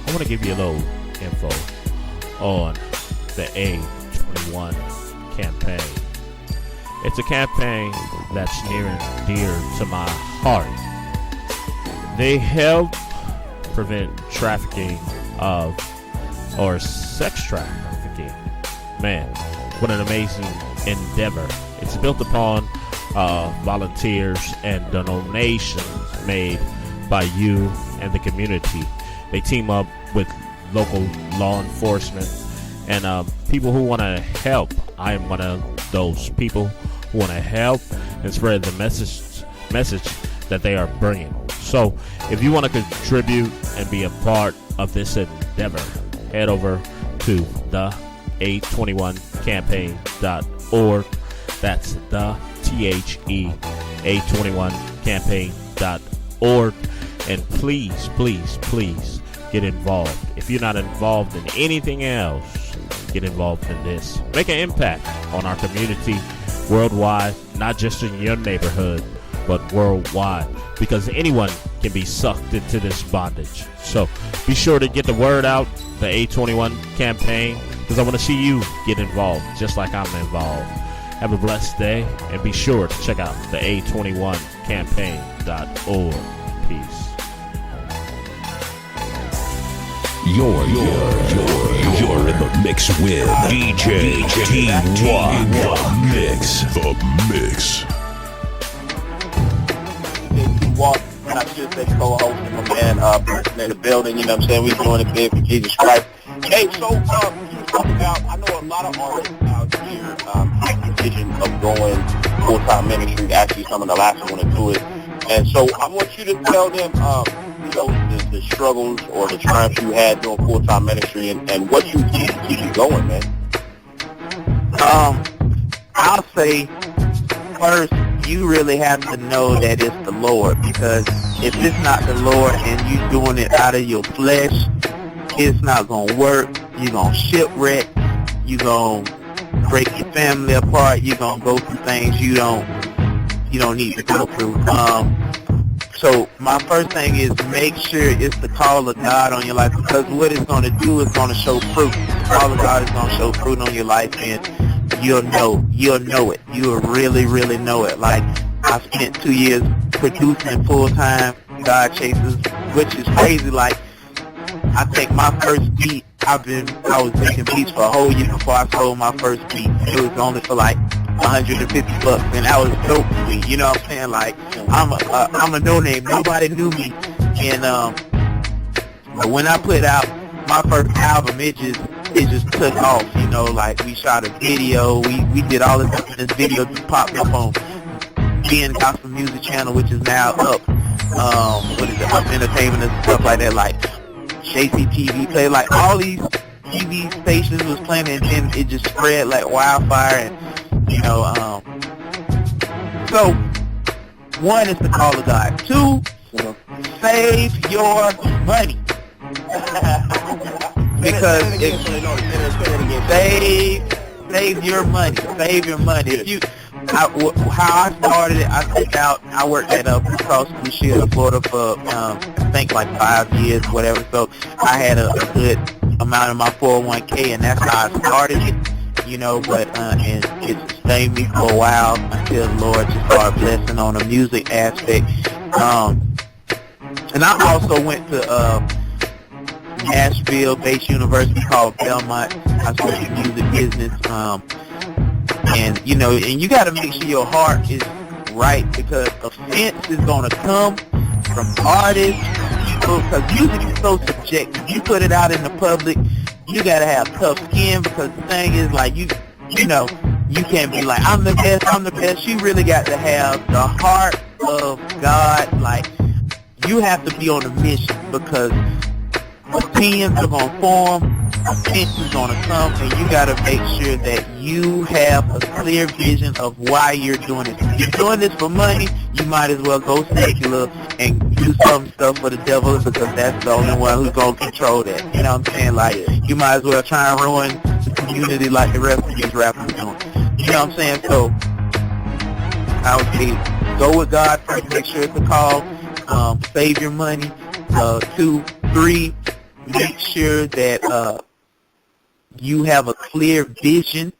I want to give you a little info on the A21 campaign. It's a campaign that's near and dear to my heart. They help prevent trafficking of, or sex trafficking. Man, what an amazing endeavor. It's built upon volunteers and donations made by you and the community. They team up with local law enforcement and people who want to help. I am one of those people who want to help and spread the message that they are bringing. So if you want to contribute and be a part of this endeavor, head over to the A21campaign.org. That's the A21campaign.org. And please, please, please get involved. If you're not involved in anything else, get involved in this. Make an impact on our community worldwide, not just in your neighborhood, but worldwide, because anyone can be sucked into this bondage. So be sure to get the word out, the A21 campaign, because I want to see you get involved just like I'm involved. Have a blessed day, and be sure to check out the A21campaign.org. Peace. You're in the mix with DJTWalk. The mix. DJTWalk, and I should say co-hosting my man Brinson in the building. You know what I'm saying? We doing it big for Jesus Christ. Hey, so you talking about? I know a lot of artists out here have the vision of going full-time ministry. Actually, some of the last want to do it, and so I want you to tell them, you know, the struggles or the triumphs you had doing full-time ministry, and what you did to keep you going, man. I'll say first, you really have to know that it's the Lord, because if it's not the Lord and you doing it out of your flesh, it's not gonna work. You're gonna shipwreck. You're gonna break your family apart. You're gonna go through things you don't need to go through. So my first thing is make sure it's the call of God on your life, because what it's going to do is going to show fruit. The call of God is going to show fruit on your life, and you'll know it. You'll really, really know it. Like, I spent 2 years producing full-time God Chasers, which is crazy. Like, I take my first beat. I was making beats for a whole year before I sold my first beat. It was only for like $150, and that was dope to me. You know what I'm saying? Like, I'm a no-name. Nobody knew me, and but when I put out my first album, it just took off. You know, like, we shot a video. We did all this stuff, and this video just popped up on Ben Gospel Music Channel, which is now up. Up Entertainment and stuff like that. Like, JCTV play, like, all these TV stations was playing, and then it just spread like wildfire. And you know, so one is the call of God. Two, save your money. Because save your money. Save your money. If how I started it, I worked at Blue Cross Blue Shield of Florida for I think like 5 years, whatever. So I had a good amount of my 401k, and that's how I started it. You know, but and it sustained me for a while until the Lord just started blessing on the music aspect. And I also went to Nashville-based university called Belmont. I studied music business. And you know, and you got to make sure your heart is right, because offense is gonna come from artists, people, because music is so subjective. You put it out in the public, you gotta have tough skin, because the thing is, like, you know, you can't be like, I'm the best. You really got to have the heart of God. Like, you have to be on a mission, because opinions are gonna form, offense is gonna come, and you gotta make sure that you have a clear vision of why you're doing it. If you're doing this for money, you might as well go secular and do some stuff for the devil, because that's the only one who's gonna control that. You know what I'm saying? Like, you might as well try and ruin the community like the rest of these rappers doing. You know what I'm saying? So I would say go with God first, make sure it's a call, save your money. 2, 3, make sure that you have a clear vision.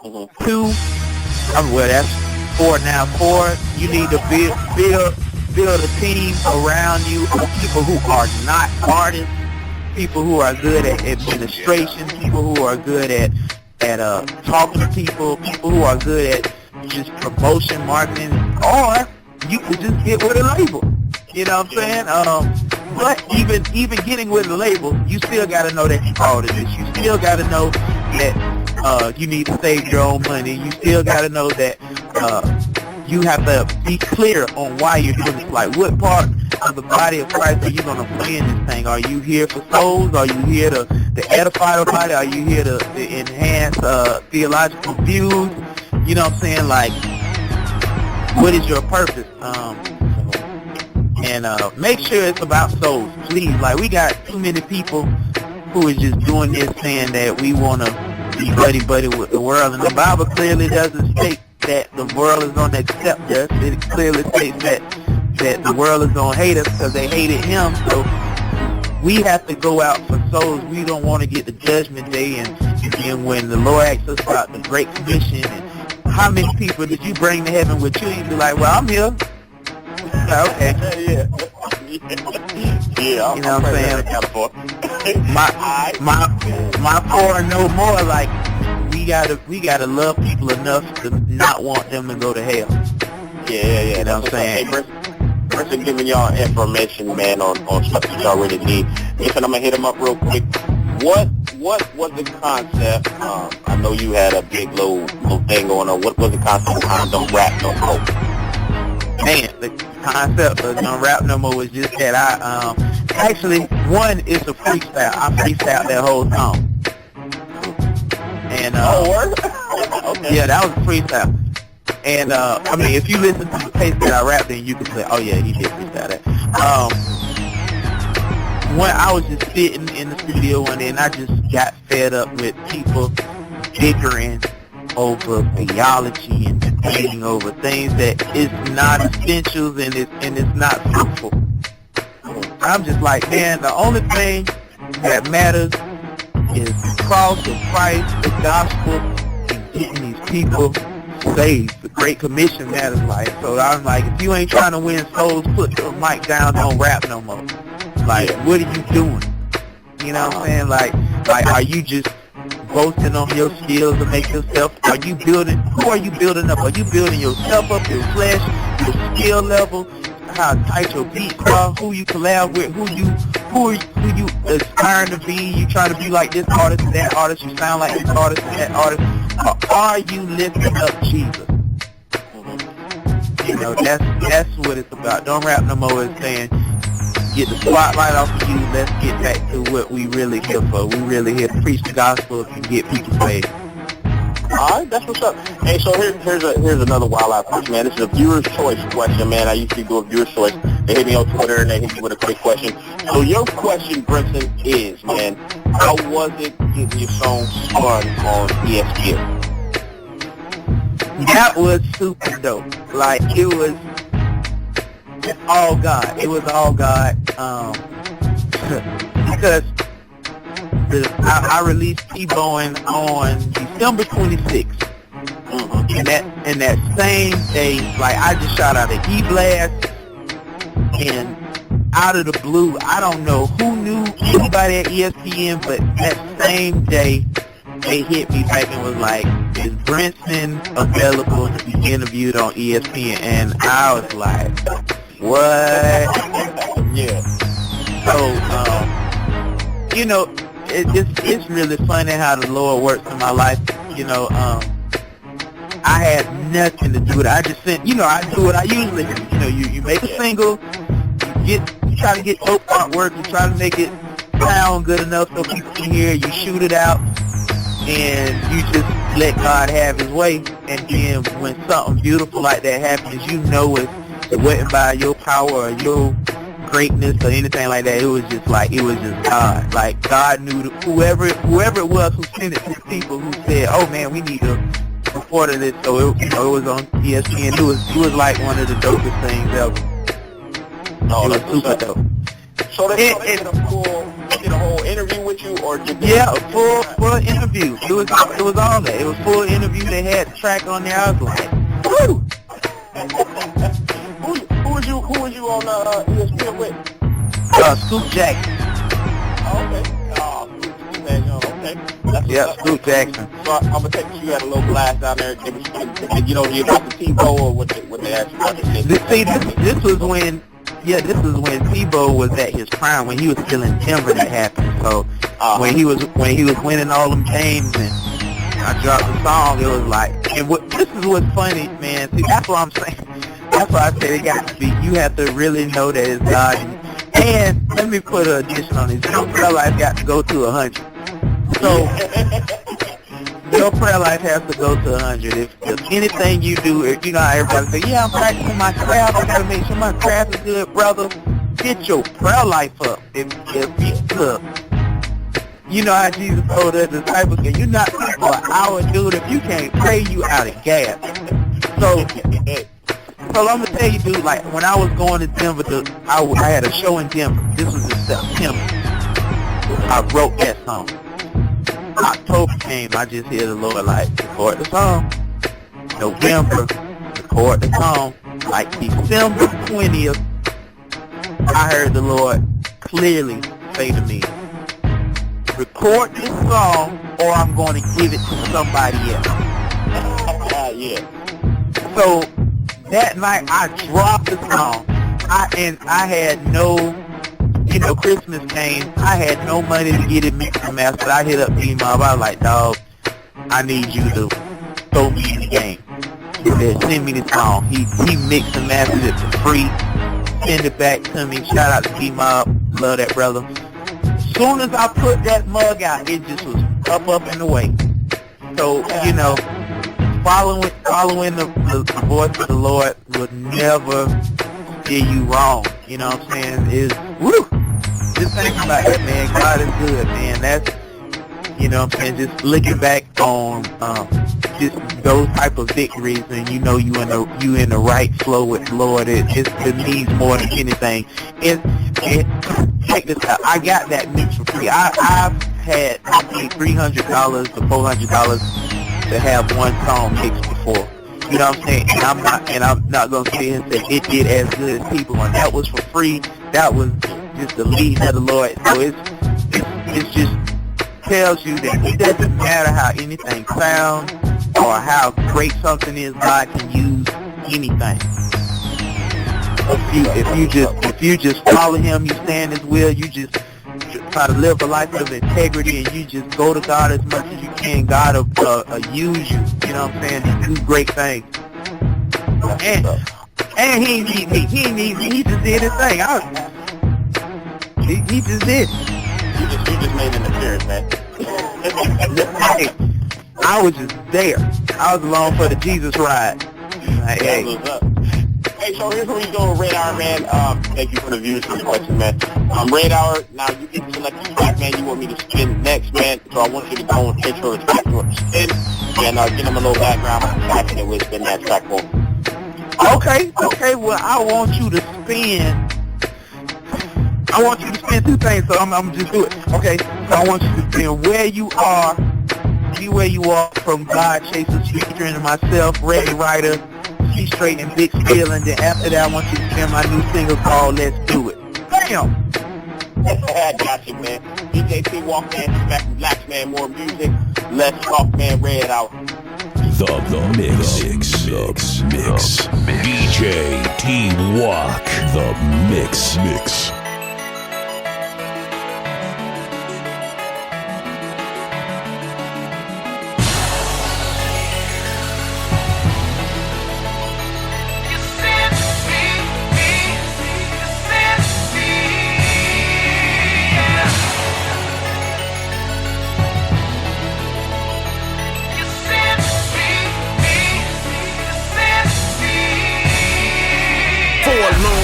2, well, that's 4 now. 4, you need to build a team around you of people who are not artists, people who are good at administration, people who are good at talking to people who are good at just promotion, marketing, or you could just get with a label. You know what I'm saying? But even getting with a label, you still got to know that you're called to this. You still got to know that you need to save your own money. You still got to know that you have to be clear on why you're doing this. Like, what part of the body of Christ are you going to play in this thing? Are you here for souls? Are you here to edify the body? Are you here to enhance theological views? You know what I'm saying? Like, what is your purpose? And make sure it's about souls, please. Like, we got too many people who is just doing this saying that we want to be buddy-buddy with the world. And the Bible clearly doesn't state that the world is going to accept us. It clearly states that the world is going to hate us because they hated him. So we have to go out for souls. We don't want to get the judgment day. And when the Lord asks us about the Great Commission and how many people did you bring to heaven with you, you'd be like, well, I'm here. Okay. Yeah. You know what I'm saying? My 4 and no more. Like, we gotta love people enough to not want them to go to hell. Yeah. You know what I'm saying? Hey, Brinson giving y'all information, man, on stuff that y'all really need. Listen, I'm gonna hit him up real quick. What was the concept? I know you had a big little thing going on. What was the concept behind Don't Rap No More? Man, the concept of Don't Rap No More was just that actually, one is a freestyle. I freestyled that whole song. And Okay. Yeah, that was a freestyle. And I mean, if you listen to the pace that I rapped, then you can say, oh yeah, he did freestyle that. When I was just sitting in the studio one day, and I just got fed up with people bickering over theology and debating over things that is not essentials and it's not fruitful. I'm just like, man, the only thing that matters is the cross of Christ, the gospel, and getting these people saved. The Great Commission matters. Like, so I'm like, if you ain't trying to win souls, put the mic down, don't rap no more. Like, what are you doing? You know what I'm saying? Like, are you just boasting on your skills to make yourself? Are you building? Who are you building up? Are you building yourself up, your flesh, your skill level, how tight your beats are, who you collab with, who you aspiring to be? You trying to be like this artist and that artist? You sound like this artist and that artist? Or are you lifting up Jesus? You know, that's what it's about. Don't Rap No More is saying, get the spotlight off of you. Let's get back to what we really here for. We really here to preach the gospel and get people saved. All right, that's what's up. Hey, so here's another wild out question, man. This is a viewer's choice question, man. I usually do a viewer's choice. They hit me on Twitter and they hit me with a quick question. So your question, Brinson, is, man, how was it getting your song spun on ESPN? That was super dope. Like, it was all God. It was all God. Because I released T-Bowing on December 26th. And that same day, like, I just shot out an E-Blast, and out of the blue, I don't know who knew anybody at ESPN, but that same day, they hit me back and was like, is Brinson available to be interviewed on ESPN? And I was like, what? Yeah. So, you know, it's really funny how the Lord works in my life. You know, I had nothing to do with it. I just sent, you know, I do what I usually do. You know, you make a single, you try to get dope artwork, you try to make it sound good enough so people can hear it, you shoot it out, and you just let God have his way. And then when something beautiful like that happens, you know it wasn't by your power or your greatness or anything like that. It was just God. Like, God knew whoever it was who sent it to the people who said, oh man, we need to report this. So it was on ESPN. It was like one of the dopest things ever. Oh, it was super dope. So they did a whole or did they? Yeah, full interview. It was all that. It was full interview. They had the track on there. I was like, woo! Who was you on ESPN with? Scoop Jackson. Oh, okay. Okay. Yeah, Scoop Jackson. So I'm gonna take you had a little glass down there. They was, you know, you about the Tebow or what they asked you about the This was when Tebow was at his prime, when he was still in Denver. That happened. So when he was winning all them games, and I dropped the song, it was like, and this is what's funny, man. See, that's what I'm saying. That's why I said it got to be. You have to really know that it's God. And let me put an addition on this. Your prayer life got to go to 100. So your prayer life has to go to 100. If anything you do, if you know how everybody say, yeah, I'm practicing my craft, I gotta make sure my craft is good, brother. Get your prayer life up. If look, you know how Jesus told the disciples, can you not pray for an hour, dude? If you can't pray, you out of gas. So I'm gonna tell you, dude. Like when I was going to Denver, I had a show in Denver. This was in September. I wrote that song. October came, I just hear the Lord like, record the song. November, record the song. Like December 20th, I heard the Lord clearly say to me, record this song or I'm going to give it to somebody else. Yeah. So that night I dropped the song. I had no, Christmas came. I had no money to get it mixed and mastered. I hit up D-Mob. I was like, dog, I need you to throw me in the game. He said, send me the song. He mixed and mastered it for free. Send it back to me. Shout out to D-Mob. Love that brother. As soon as I put that mug out, it just was up and away. So, following the voice of the Lord would never steer you wrong. You know what I'm saying? Just think about that, man. God is good, man. That's, just looking back on just those type of victories, and you in the right flow with the Lord. It means more than anything. And check this out. I got that mix for free. I've had $300 to $400 to have one song mixed before. You know what I'm saying? And I'm not gonna sit here and say it did as good as people. And that was for free. That was just the lead of the Lord. So it's just tells you that it doesn't matter how anything sounds or how great something is. God can use anything. If you just follow Him, you stand His will. You just try to live a life of integrity, and you just go to God as much as you can. God will use you. You know what I'm saying? To do great things. And He ain't need me. He ain't need me. He just did His thing. He just did. You just made an appearance, man. Hey, I was just there. I was along for the Jesus ride. Hey. Hey, so here's what we doing, Red Hour, man. Thank you for the views for the question, man. Red Hour, now you get to select the track, man, you want me to spin next, man. So I want you to go and intro the track you want to spin, and give them a little background on the track, and then we'll spin that track for them. Okay, well, I want you to spin two things, so I'm going to just do it. Okay, so I want you to spin Where You Are, Be Where You Are from God Chasers featuring myself, Reggae Writer, C-Straight, and Big Spill, and then after that I want you to spin my new single called Let's Do It. Damn! Got you, man. DJTWalk, man, Smack Blacks, man, more music. Let's talk, man, Red Hour. The mix. DJTWalk. The mix.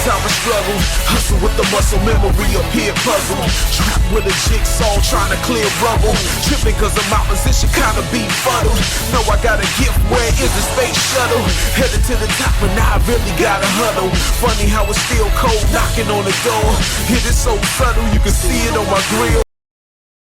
Time of struggle, hustle with the muscle memory of peer puzzle. Trapped with a jigsaw trying to clear rubble. Tripping cause of my position kinda befuddled. Know I got a gift, where is the space shuttle? Headed to the top but now I really gotta huddle. Funny how it's still cold knocking on the door. Hit it so subtle you can see it on my grill.